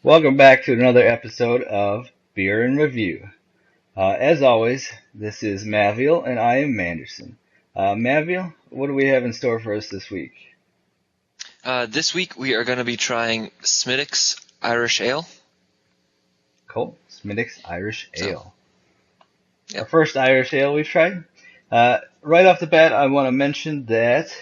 Welcome back to another episode of Beer and Review. As always, this is Maviel and I am Manderson. Maviel, what do we have in store for us this week? This week we are going to be trying Smithwicks Irish Ale. Cool. Smithwicks Irish Ale. Yep. Our first Irish Ale we've tried. Right off the bat, I want to mention that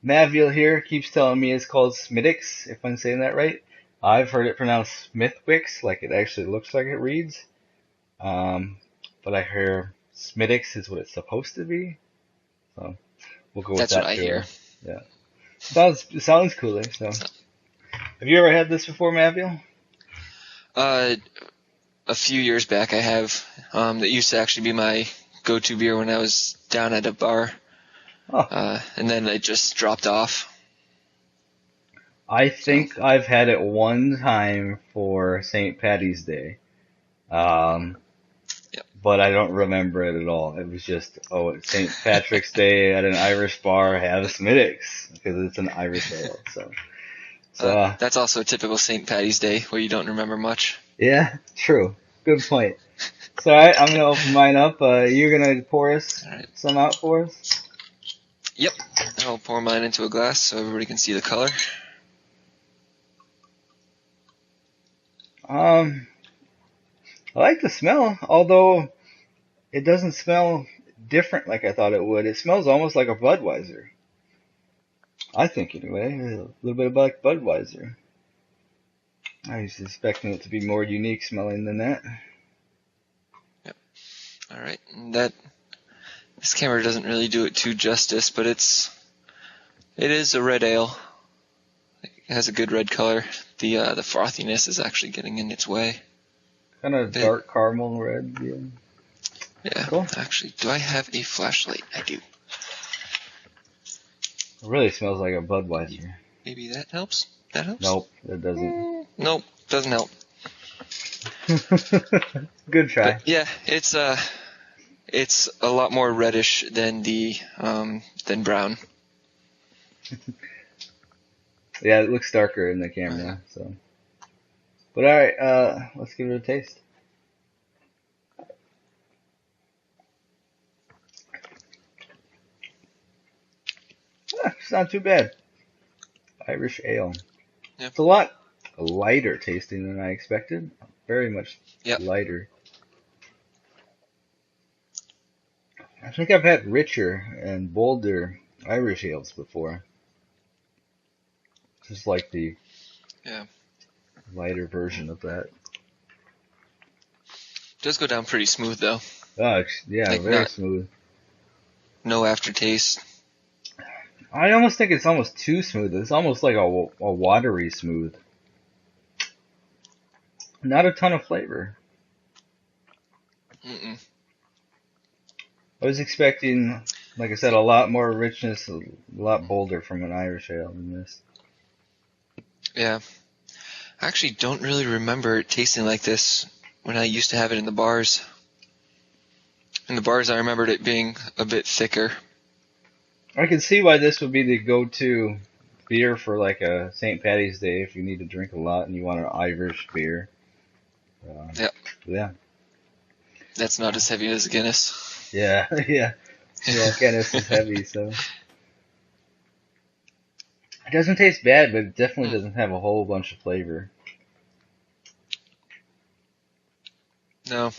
Maviel here keeps telling me it's called Smithwicks, if I'm saying that right. I've heard it pronounced Smithwicks, like it actually looks like it reads. But I hear Smithwicks is what it's supposed to be. So we'll go with That's that. what I hear. Yeah. Sounds cooler. So, have you ever had this before, Maviel? A few years back I have. That used to actually be my go-to beer when I was down at a bar. Oh. And then it just dropped off. I think I've had it one time for St. Patty's Day. Yep. But I don't remember it at all. It was just, it's St. Patrick's Day at an Irish bar, have a Smithwicks, because it's an Irish ale. So that's also a typical St. Patty's Day where you don't remember much. Yeah, true. Good point. So I'm going to open mine up. You're going to pour us some out for us? Yep. I'll pour mine into a glass so everybody can see the color. I like the smell, although it doesn't smell different like I thought it would. It smells almost like a Budweiser. I think anyway, a little bit like Budweiser. I was expecting it to be more unique smelling than that. Yep. All right. This camera doesn't really do it too justice, but it is a red ale. It has a good red color. The frothiness is actually getting in its way. Kind of dark caramel red, yeah. Yeah, cool. Actually, do I have a flashlight? I do. It really smells like a Budweiser. Maybe that helps? That helps? Nope, it doesn't. Nope, doesn't help. Good try. But yeah, it's a lot more reddish than than brown. Yeah, it looks darker in the camera, so. But alright, let's give it a taste. It's not too bad. Irish ale. Yeah. It's a lot lighter tasting than I expected. Very much lighter. I think I've had richer and bolder Irish ales before. Just like the lighter version of that. It does go down pretty smooth though. Oh, yeah, like very smooth. No aftertaste. I almost think it's almost too smooth. It's almost like a watery smooth. Not a ton of flavor. Mm-mm. I was expecting, like I said, a lot more richness, a lot bolder from an Irish ale than this. Yeah. I actually don't really remember it tasting like this when I used to have it in the bars. In the bars, I remembered it being a bit thicker. I can see why this would be the go-to beer for like a St. Patty's Day if you need to drink a lot and you want an Irish beer. Yeah. That's not as heavy as Guinness. Yeah. Guinness is heavy, so. It doesn't taste bad, but it definitely doesn't have a whole bunch of flavor. No.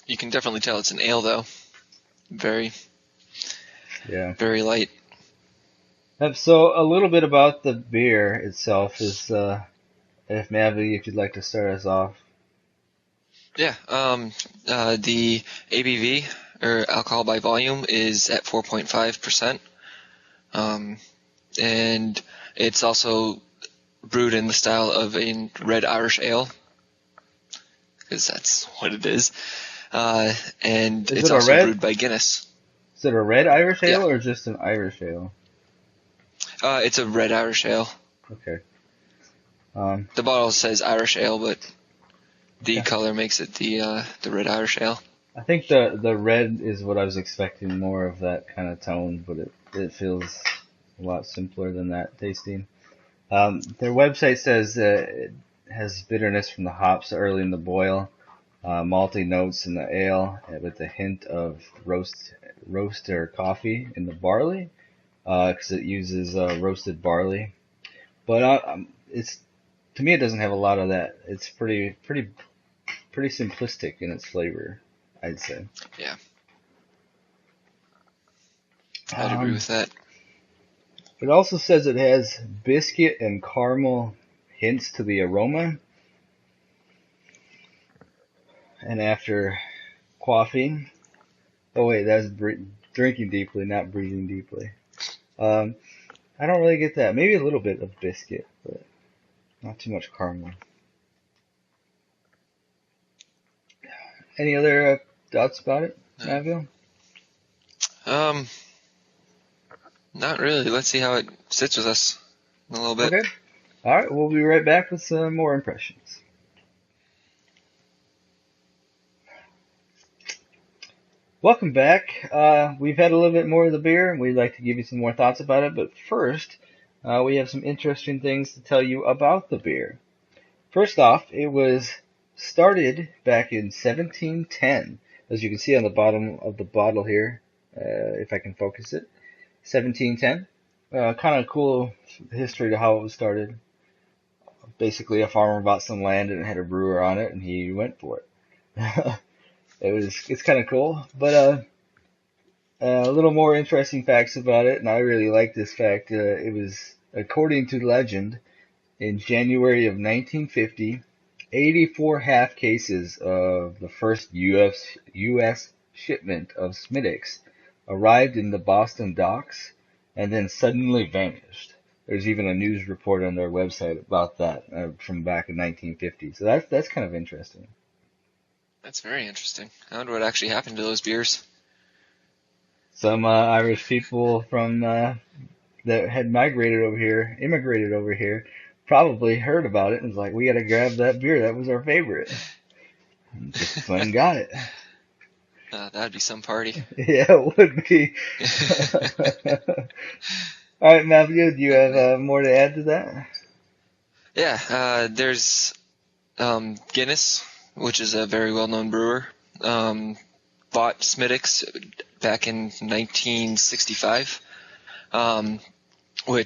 You can definitely tell it's an ale, though. Very light. So a little bit about the beer itself is, if you'd like to start us off. Yeah. The ABV, or alcohol by volume, is at 4.5%. And it's also brewed in the style of a red Irish ale, because that's what it is. And it's also brewed by Guinness. Is it a red Irish ale or just an Irish ale? It's a red Irish ale. Okay. The bottle says Irish ale, but the color makes it the red Irish ale. I think the red is what I was expecting, more of that kind of tone, but it feels a lot simpler than that tasting. Their website says it has bitterness from the hops early in the boil, malty notes in the ale, with a hint of roaster coffee in the barley, because it uses roasted barley. But it's to me, it doesn't have a lot of that. It's pretty simplistic in its flavor, I'd say. Yeah, I'd agree with that. It also says it has biscuit and caramel hints to the aroma, and after quaffing, oh wait, that's drinking deeply, not breathing deeply. Um, I don't really get that. Maybe a little bit of biscuit, but not too much caramel. Any other thoughts about it, Naville? Um, Not really. Let's see how it sits with us in a little bit. Okay. All right, we'll be right back with some more impressions. Welcome back. We've had a little bit more of the beer, and we'd like to give you some more thoughts about it. But first, we have some interesting things to tell you about the beer. First off, it was started back in 1710, as you can see on the bottom of the bottle here, if I can focus it. 1710. Kind of cool history to how it was started. Basically, a farmer bought some land and it had a brewer on it, and he went for it. It's kind of cool, but a little more interesting facts about it, and I really like this fact. It was, according to legend, in January of 1950, 84 half cases of the first U.S. shipment of Smithwicks arrived in the Boston docks and then suddenly vanished. There's even a news report on their website about that from back in 1950. So that's kind of interesting. That's very interesting. I wonder what actually happened to those beers. Some Irish people from that had immigrated over here, probably heard about it and was like, "We got to grab that beer. That was our favorite." And just went and got it. That'd be some party. Yeah, it would be. All right, Matthew, do you have more to add to that? Yeah, there's Guinness, which is a very well-known brewer. Bought Smithwicks back in 1965.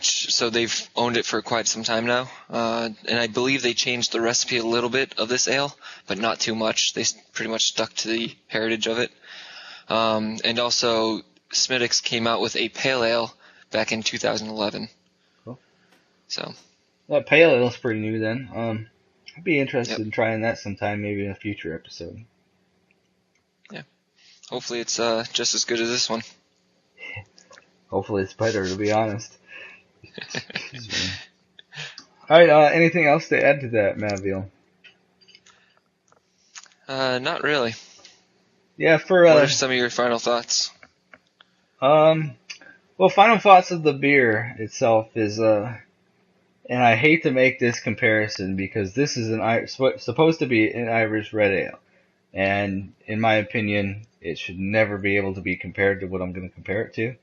So they've owned it for quite some time now. And I believe they changed the recipe a little bit of this ale, but not too much. They pretty much stuck to the heritage of it. And also, Smithwicks came out with a pale ale back in 2011. Cool. So That pale ale's pretty new then. I'd be interested in trying that sometime, maybe in a future episode. Yeah. Hopefully it's just as good as this one. Hopefully it's better, to be honest. Alright, anything else to add to that, Maville? Not really. Yeah, what are some of your final thoughts? Well, final thoughts of the beer itself is, and I hate to make this comparison because this is supposed to be an Irish red ale, and in my opinion, it should never be able to be compared to what I'm going to compare it to.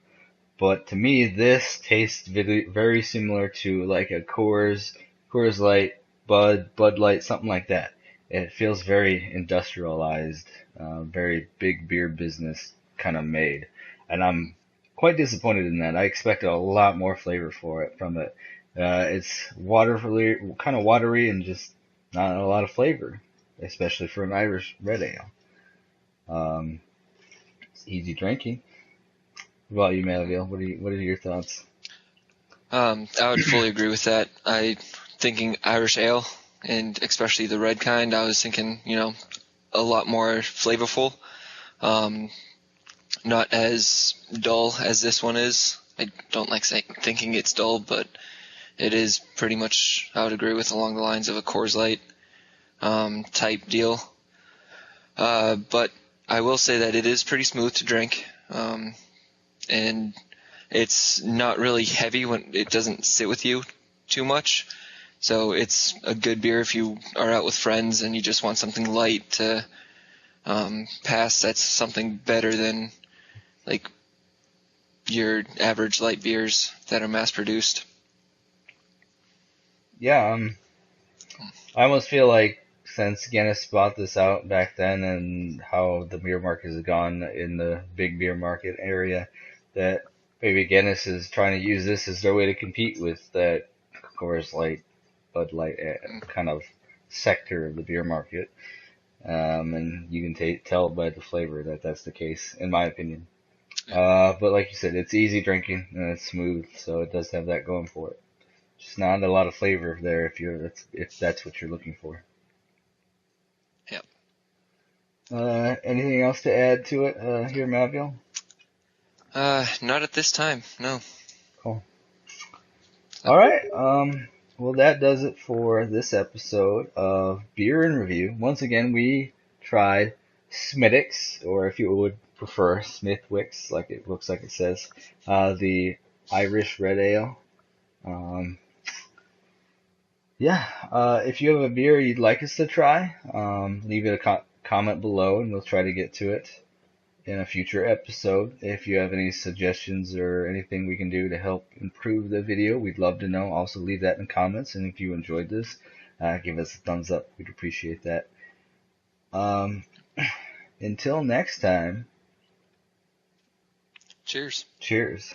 But to me, this tastes very similar to like a Coors Light, Bud Light, something like that. It feels very industrialized, very big beer business kind of made, and I'm quite disappointed in that. I expected a lot more flavor from it. It's kind of watery and just not a lot of flavor, especially for an Irish red ale. It's easy drinking. What about you, Melville? What are your thoughts? I would fully agree with that. Thinking Irish ale, and especially the red kind, I was thinking, a lot more flavorful. Not as dull as this one is. I don't like thinking it's dull, but it is pretty much, I would agree with, along the lines of a Coors Light type deal. But I will say that it is pretty smooth to drink, and it's not really heavy when it doesn't sit with you too much. So it's a good beer if you are out with friends and you just want something light to pass. That's something better than like your average light beers that are mass produced. yeah, I almost feel like since Guinness bought this out back then and how the beer market has gone in the big beer market area, that maybe Guinness is trying to use this as their way to compete with that Coors Light, Bud Light kind of sector of the beer market. And you can tell by the flavor that that's the case, in my opinion. But like you said, it's easy drinking and it's smooth, so it does have that going for it. Just not a lot of flavor there if that's what you're looking for. Yep. Anything else to add to it here, Maville? Not at this time. No. Cool. All right. Well, that does it for this episode of Beer and Review. Once again, we tried Smithwicks, or if you would prefer, Smithwicks, like it looks like it says, the Irish Red Ale. Um, yeah. If you have a beer you'd like us to try, leave it a comment below, and we'll try to get to it in a future episode. If you have any suggestions or anything we can do to help improve the video, we'd love to know. Also, leave that in the comments. And if you enjoyed this, give us a thumbs up. We'd appreciate that. Um, until next time, Cheers. cheers.